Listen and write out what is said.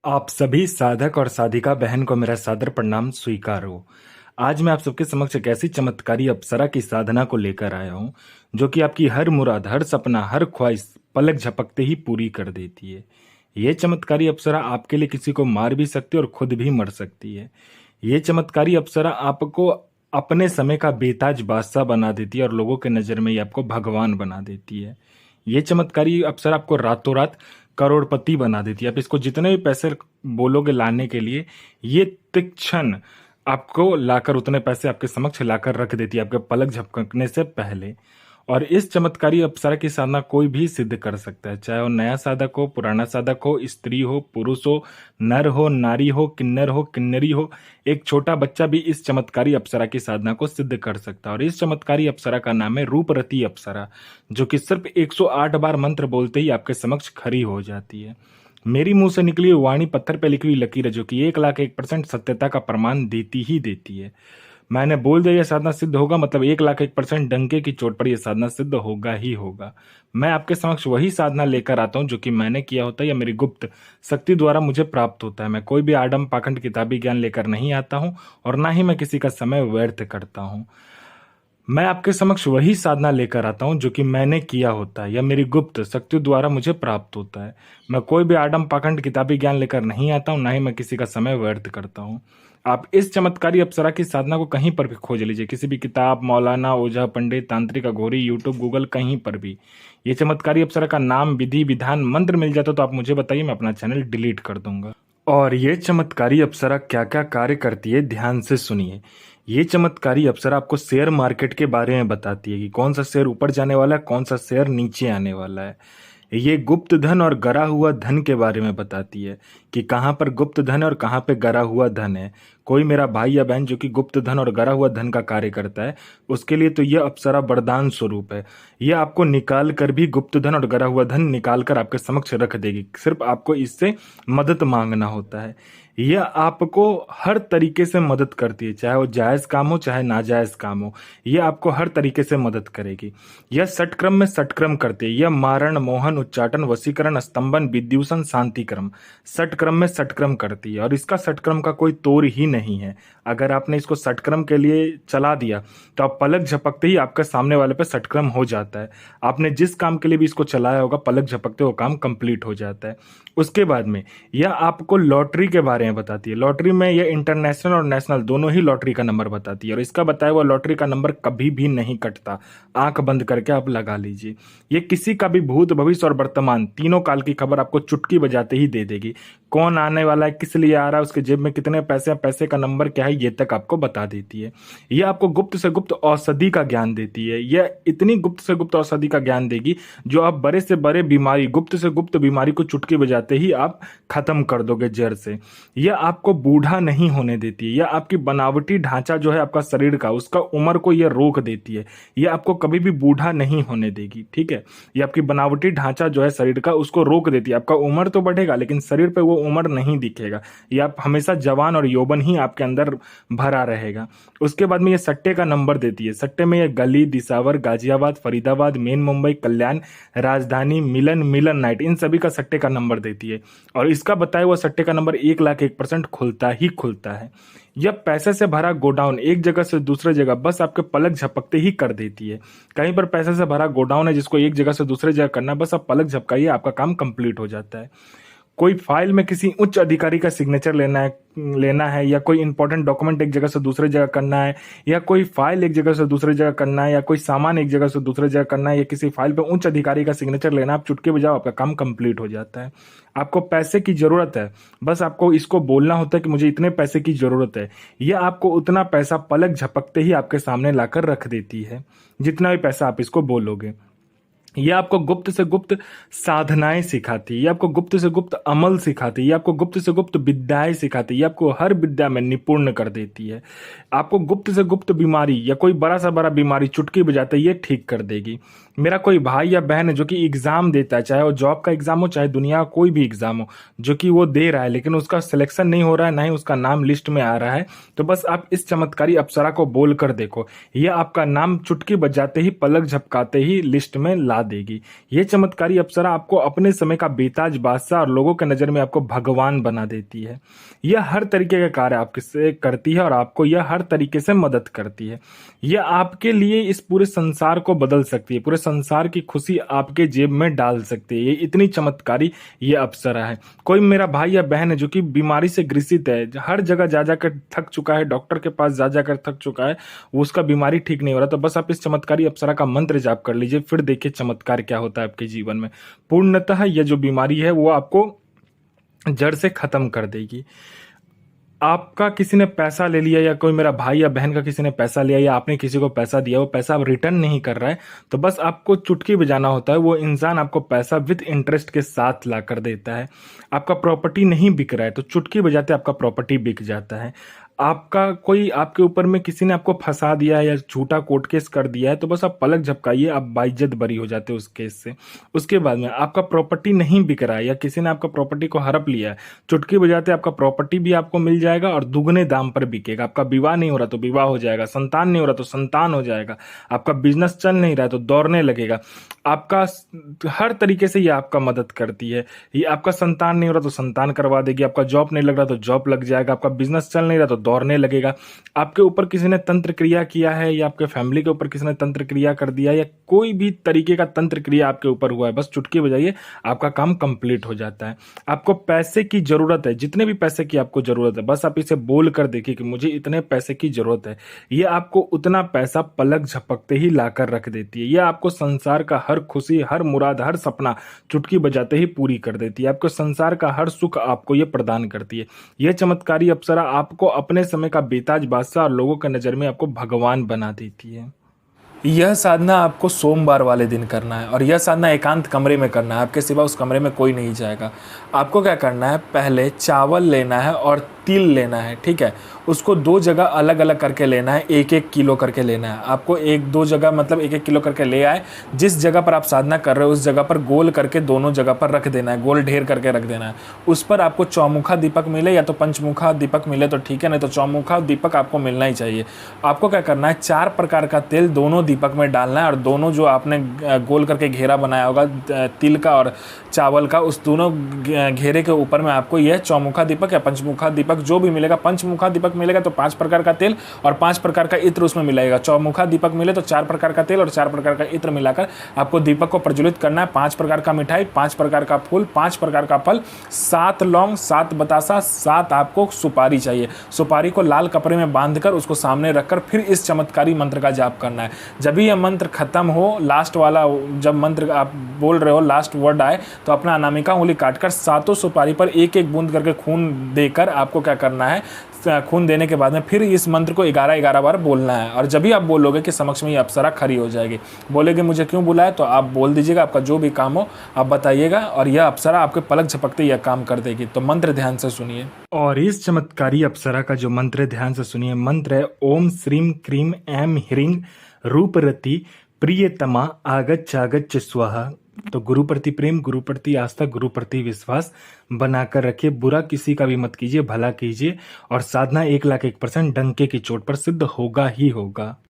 आप सभी साधक और साधिका बहन को मेरा सादर प्रणाम स्वीकार हो। आज मैं आप सबके समक्ष एक ऐसी चमत्कारी अप्सरा की साधना को लेकर आया हूँ, जो कि आपकी हर मुराद, हर सपना, हर ख्वाहिश पलक झपकते ही पूरी कर देती है। ये चमत्कारी अप्सरा आपके लिए किसी को मार भी सकती है और खुद भी मर सकती है। ये चमत्कारी अप्सरा आपको अपने समय का बेताज बादशाह बना देती है और लोगों के नज़र में ये आपको भगवान बना देती है। ये चमत्कारी अप्सरा आपको रातों रात करोड़पति बना देती है। आप इसको जितने भी पैसे बोलोगे लाने के लिए, ये तिक्षण आपको लाकर उतने पैसे आपके समक्ष लाकर रख देती है, आपके पलक झपकने से पहले। और इस चमत्कारी अप्सरा की साधना कोई भी सिद्ध कर सकता है, चाहे वो नया साधक हो, पुराना साधक हो, स्त्री हो, पुरुष हो, नर हो, नारी हो, किन्नरी हो। एक छोटा बच्चा भी इस चमत्कारी अप्सरा की साधना को सिद्ध कर सकता है। और इस चमत्कारी अप्सरा का नाम है रूपरती अप्सरा, जो कि सिर्फ 108 बार मंत्र बोलते ही आपके समक्ष खड़ी हो जाती है। मेरी मुंह से निकली हुई वाणी पत्थर पे लिखी हुई लकीर है, जो कि 1,01% सत्यता का प्रमाण देती ही देती है। मैंने बोल दिया यह साधना सिद्ध होगा, मतलब 1,01% डंके की चोट पर यह साधना सिद्ध होगा ही होगा। मैं आपके समक्ष वही साधना लेकर आता हूँ जो कि मैंने किया होता है या मेरी गुप्त शक्ति द्वारा मुझे प्राप्त होता है। मैं कोई भी आडम पाखंड किताबी ज्ञान लेकर नहीं आता हूँ और ना ही मैं किसी का समय व्यर्थ करता हूँ। मैं आपके समक्ष वही साधना लेकर आता हूँ जो कि मैंने किया होता है या मेरी गुप्त शक्ति द्वारा मुझे प्राप्त होता है। मैं कोई भी आडम पाखंड किताबी ज्ञान लेकर नहीं आता हूँ, ना ही मैं किसी का समय व्यर्थ करता हूँ। आप इस चमत्कारी अप्सरा की साधना को कहीं पर भी खोज लीजिए, किसी भी किताब, मौलाना, ओझा, पंडित, तांत्रिक, अघोरी, यूट्यूब, गूगल, कहीं पर भी ये चमत्कारी अप्सरा का नाम, विधि, विधान, मंत्र मिल जाता तो आप मुझे बताइए, मैं अपना चैनल डिलीट कर दूंगा। और ये चमत्कारी अप्सरा क्या क्या कार्य करती है, ध्यान से सुनिए। ये चमत्कारी अप्सरा आपको शेयर मार्केट के बारे में बताती है कि कौन सा शेयर ऊपर जाने वाला है, कौन सा शेयर नीचे आने वाला है। ये गुप्त धन और गरा हुआ धन के बारे में बताती है कि कहाँ पर गुप्त धन है और कहाँ पे गरा हुआ धन है। कोई मेरा भाई या बहन जो कि गुप्त धन और गरा हुआ धन का कार्य करता है, उसके लिए तो यह अप्सरा वरदान स्वरूप है। यह आपको निकाल कर भी गुप्त धन और गरा हुआ धन निकाल कर आपके समक्ष रख देगी, सिर्फ आपको इससे मदद मांगना होता है। यह आपको हर तरीके से मदद करती है, चाहे वो जायज़ काम हो चाहे नाजायज़ काम हो, यह आपको हर तरीके से मदद करेगी। यह षटक्रम में षटक्रम करती है। यह मारण, मोहन, उच्चाटन, वशीकरण, स्तंभन, विद्यूषण, शांतिक्रम, षटक्रम में षटक्रम करती है। और इसका षटक्रम का कोई तोड़ ही नहीं है। अगर आपने इसको षटक्रम के लिए चला दिया तो आप पलक झपकते ही आपके सामने वाले पे षटक्रम हो जाता है। आपने जिस काम के लिए भी इसको चलाया होगा, पलक झपकते वो काम कंप्लीट हो जाता है। उसके बाद में यह आपको लॉटरी के बारे में बताती है। लॉटरी में यह इंटरनेशनल और नेशनल दोनों ही लॉटरी का नंबर बताती है, और इसका बताया हुआ लॉटरी का नंबर कभी भी नहीं कटता। आंख बंद करके आप लगा लीजिए। ये किसी का भी भूत, भविष्य और वर्तमान तीनों काल की खबर आपको चुटकी बजाते ही दे देगी। कौन आने वाला है, किस लिए आ रहा है, उसके जेब में कितने पैसे हैं, पैसे का नंबर क्या है, ये तक आपको बता देती है। यह आपको गुप्त से गुप्त औषधि का ज्ञान देती है। यह इतनी गुप्त से गुप्त औषधि का ज्ञान देगी जो आप बड़े से बड़े बीमारी, गुप्त से गुप्त बीमारी को चुटकी बजाते ही आप खत्म कर दोगे जड़ से। यह आपको बूढ़ा नहीं होने देती है। यह आपकी बनावटी ढांचा जो है आपका शरीर का, उसका उम्र को यह रोक देती है। यह आपको कभी भी बूढ़ा नहीं होने देगी, ठीक है। यह आपकी बनावटी ढांचा जो है शरीर का, उसको रोक देती है। आपका उम्र तो बढ़ेगा लेकिन शरीर पे वो उम्र नहीं दिखेगा। ये आप हमेशा जवान और यौवन ही आपके अंदर भरा रहेगा। उसके बाद में ये सट्टे का नंबर देती है। सट्टे में ये गली, दिसावर, गाजियाबाद, फरीदाबाद, मेन मुंबई, कल्याण, राजधानी, मिलन नाइट, इन सभी का सट्टे का नंबर देती है। और इसका बताया हुआ सट्टे का नंबर 1,01% खुलता ही खुलता है। यह पैसे से भरा गोडाउन एक जगह से दूसरे जगह बस आपके पलक झपकते ही कर देती है। कहीं पर पैसे से भरा गोडाउन है जिसको एक जगह से दूसरे जगह करना है, बस आप पलक झपकाइए, आपका काम कंप्लीट हो जाता है। कोई फाइल में किसी उच्च अधिकारी का सिग्नेचर लेना है, या कोई इंपॉर्टेंट डॉक्यूमेंट एक जगह से दूसरे जगह करना है, या कोई फाइल एक जगह से दूसरे जगह करना है, या कोई सामान एक जगह से दूसरे जगह करना है, या किसी फाइल पे उच्च अधिकारी का सिग्नेचर लेना, आप चुटकी बजाओ, आपका काम कंप्लीट हो जाता है। आपको पैसे की जरूरत है, बस आपको इसको बोलना होता है कि मुझे इतने पैसे की जरूरत है। यह आपको उतना पैसा पलक झपकते ही आपके सामने लाकर रख देती है, जितना भी पैसा आप इसको बोलोगे। ये आपको गुप्त से गुप्त साधनाएं सिखाती है, ये आपको गुप्त से गुप्त अमल सिखाती है, ये आपको गुप्त से गुप्त विद्याएं सिखाती है, ये आपको हर विद्या में निपुण कर देती है। आपको गुप्त से गुप्त बीमारी या कोई बड़ा सा बड़ा बीमारी चुटकी बजाते ये ठीक कर देगी। मेरा कोई भाई या बहन है जो कि एग्जाम देता है, चाहे वो जॉब का एग्जाम हो चाहे दुनिया का कोई भी एग्जाम हो, जो कि वो दे रहा है लेकिन उसका सिलेक्शन नहीं हो रहा है, ना ही उसका नाम लिस्ट में आ रहा है, तो बस आप इस चमत्कारी अप्सरा को बोल कर देखो, यह आपका नाम चुटकी बजाते ही, पलक झपकाते ही लिस्ट में ला बता देगी। ये चमत्कारी अप्सरा आपको अपने समय का बेताज बादशाह और लोगों के नज़र में आपको भगवान बना देती है। यह हर तरीके का कार्य आपसे करती है और आपको यह हर तरीके से मदद करती है। यह आपके लिए इस पूरे संसार को बदल सकती है, पूरे संसार की खुशी आपके जेब में डाल सकती है। ये इतनी चमत्कारी ये अप्सरा है। कोई मेरा भाई या बहन है जो कि बीमारी से ग्रसित है, हर जगह जा जाकर थक चुका है, डॉक्टर के पास जा जाकर थक चुका है, वो उसका बीमारी ठीक नहीं हो रहा, तो बस आप इस चमत्कारी अप्सरा का मंत्र जाप कर लीजिए, फिर देखिए चमत्कार क्या होता है आपके जीवन में। पूर्णतः यह जो बीमारी है वो आपको जड़ से खत्म कर देगी। आपका किसी ने पैसा ले लिया या कोई मेरा भाई या बहन का किसी ने पैसा लिया या आपने किसी को पैसा दिया, वो पैसा अब रिटर्न नहीं कर रहा है, तो बस आपको चुटकी बजाना होता है, वो इंसान आपको पैसा विद इंटरेस्ट के साथ ला कर देता है। आपका प्रॉपर्टी नहीं बिक रहा है तो चुटकी बजाते आपका प्रॉपर्टी बिक जाता है। आपका कोई आपके ऊपर में किसी ने आपको फंसा दिया है या झूठा कोर्ट केस कर दिया है, तो बस आप पलक झपकाइए, आप बाइज्जत बरी हो जाते हो उस केस से। उसके बाद में आपका प्रॉपर्टी नहीं बिक रहा है या किसी ने आपका प्रॉपर्टी को हड़प लिया है, चुटकी बजाते आपका प्रॉपर्टी भी आपको मिल जाएगा और दुगने दाम पर बिकेगा। आपका विवाह नहीं हो रहा तो विवाह हो जाएगा, संतान नहीं हो रहा तो संतान हो जाएगा, आपका बिजनेस चल नहीं रहा है तो दौड़ने लगेगा। आपका हर तरीके से ये आपका मदद करती है। ये आपका संतान नहीं हो रहा तो संतान करवा देगी, आपका जॉब नहीं लग रहा तो जॉब लग जाएगा, आपका बिजनेस चल नहीं रहा तो दौड़ने लगेगा। आपके ऊपर किसी ने तंत्र क्रिया किया है या आपके फैमिली के ऊपर किसी ने तंत्र क्रिया कर दिया या कोई भी तरीके का तंत्र क्रिया आपके ऊपर हुआ है, बस चुटकी बजाइए, आपका काम कंप्लीट हो जाता है। आपको पैसे की जरूरत है, जितने भी पैसे की आपको जरूरत है, बस आप इसे बोल कर देखिए कि मुझे इतने पैसे की जरूरत है, ये आपको उतना पैसा पलक झपकते ही लाकर रख देती है। ये आपको संसार का हर खुशी, हर मुराद, हर सपना चुटकी बजाते ही पूरी कर देती है। आपको संसार का हर सुख आपको ये प्रदान करती है। यह चमत्कारी अप्सरा आपको अपने समय का बेताज बादशाह और लोगों के नजर में आपको भगवान बना देती है। यह साधना आपको सोमवार वाले दिन करना है और यह साधना एकांत कमरे में करना है, आपके सिवा उस कमरे में कोई नहीं जाएगा। आपको क्या करना है, पहले चावल लेना है और तिल लेना है, ठीक है। उसको 2 जगह अलग अलग करके लेना है, 1-1 किलो करके लेना है। आपको 1-2 जगह मतलब 1-1 किलो करके ले आए, जिस जगह पर आप साधना कर रहे हो उस जगह पर गोल करके दोनों जगह पर रख देना है, गोल ढेर करके रख देना है। उस पर आपको चौमुखा दीपक मिले या तो पंचमुखा दीपक मिले तो ठीक है, नहीं तो चौमुखा दीपक आपको मिलना ही चाहिए। आपको क्या करना है, 4 प्रकार का तेल दोनों दीपक में डालना है और दोनों जो आपने गोल करके घेरा बनाया होगा तिल का और चावल का, उस दोनों घेरे के ऊपर में आपको यह चौमुखा दीपक या पंचमुखा दीपक जो भी मिलेगा, पंचमुखा दीपक मिलेगा तो 5 प्रकार का तेल और 5 प्रकार का इत्र उसमें मिलाएगा। चौमुखा दीपक मिले तो 4 प्रकार का तेल और 4 प्रकार का इत्र मिलाकर आपको दीपक को प्रज्वलित करना है। 5 प्रकार का मिठाई, 5 प्रकार का फूल, 5 प्रकार का फल, 7 लौंग, 7 बतासा, 7 आपको सुपारी चाहिए। सुपारी को लाल कपड़े में बांधकर उसको सामने रखकर फिर इस चमत्कारी मंत्र का जाप करना है। जब भी यह मंत्र खत्म हो, लास्ट वाला जब मंत्र आप बोल रहे हो, लास्ट वर्ड आए तो अपना अनामिका उंगली काटकर 7 सुपारी पर 1-1 बूंद करके खून देकर आपको क्या करना है, खून देने के बाद में फिर इस मंत्र को 11-11 बार बोलना है। और जब भी आप बोलोगे कि समक्ष में ये अप्सरा खड़ी हो जाएगी, बोलेगे मुझे क्यों बुलाया, तो आप बोल दीजिएगा, आपका जो भी काम हो आप बताइएगा और यह अप्सरा आपके पलक झपकते यह काम कर देगी। तो मंत्र ध्यान से सुनिए और इस चमत्कारी अप्सरा का जो मंत्र ध्यान से सुनिए। मंत्र है ओम श्रीम क्रीम ऐम ह्रीं रूपरति प्रियतमा आगच्छ स्वाहा। तो गुरु प्रति प्रेम, गुरु प्रति आस्था, गुरु प्रति विश्वास बनाकर रखिए। बुरा किसी का भी मत कीजिए, भला कीजिए और साधना 1,01,000% डंके की चोट पर सिद्ध होगा ही होगा।